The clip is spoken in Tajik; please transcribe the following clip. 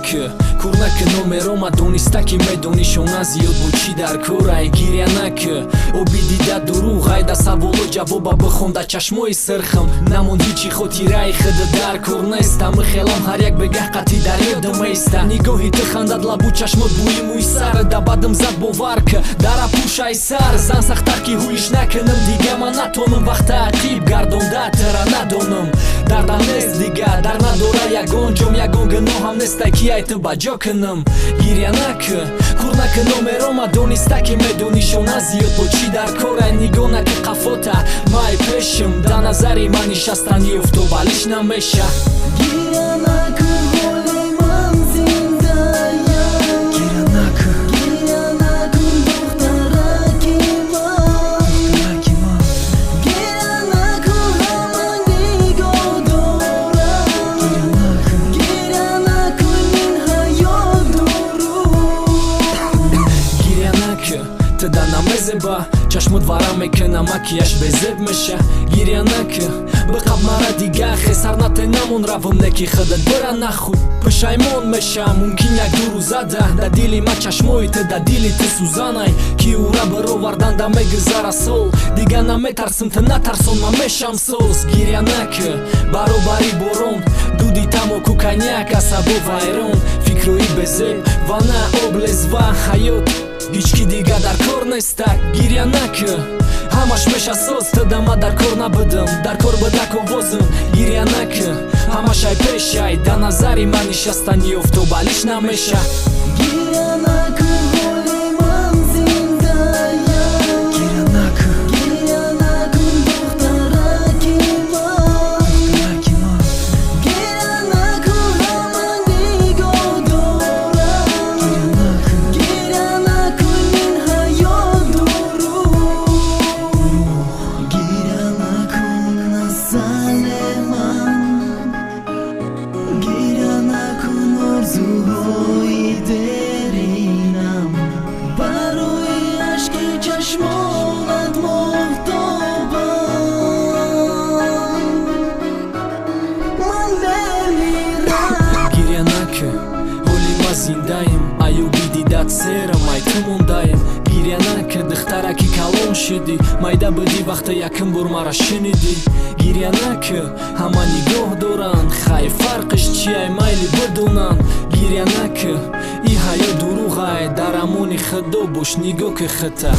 гирянак курнак номерома дониста ки медонишона зиёд бо чӣ дар корай гирянак оби дида дуруғ айда саволо ҷавоба бихонда чашмои сирхам намон ҳичи хотираи хида дар кор неста михелам ҳар як бегаҳ қатъи дар ёдам места нигоҳи ту хандад лабу чашмот бӯи мӯи сар дабадам зад бовар ки дара пӯшай сар зан сахтар ки ҳуиш накунам дига ман натонам вақта ақиб гардонда тара надонам дардам нест дига дар надора ягон ҷом ягон гуноҳам неста ки ай ту ба ҷо кунам гирянак курнак номерома дониста ки медонишона зиёд бо чӣ дар корай нигона ки қафота май пешам да назари ман нишастани уфтобалиш намеша чашмот варам мекунам макияж безеб меша гирянак биқаб мара дига хесар натенамон равам неки хидат бира нахуд пушаймон мешам мумкин як ду рӯзада да дили ма чашмои ты да дили ты сузанай ки ура бароварданда мегузара сол дига наметарсим ты натарсон ма мешам соз гирянак баробари борон дуди тамоку коньяк асабу вайрон фикрӯи безеб ва на облез ва ҳаёт ҳеч ки дига дар кор неста гирянак ҳамаш меша соз ты дама дар кор набудам дар кор будак овозам гирянак ҳамашай пешай да назари ман нишастани уфтобалиш намеша гирянак зиндаем аюби дидат серам ай ту мондаем гирянак духтараки калон шуди майда буди вақта якум бор мара шуниди гирянак ҳама нигоҳ доранд хай фарқиш чи ай майли бидонанд гирянак и ҳаё дуруғ ай дар амони худо бош нигоҳ ки хита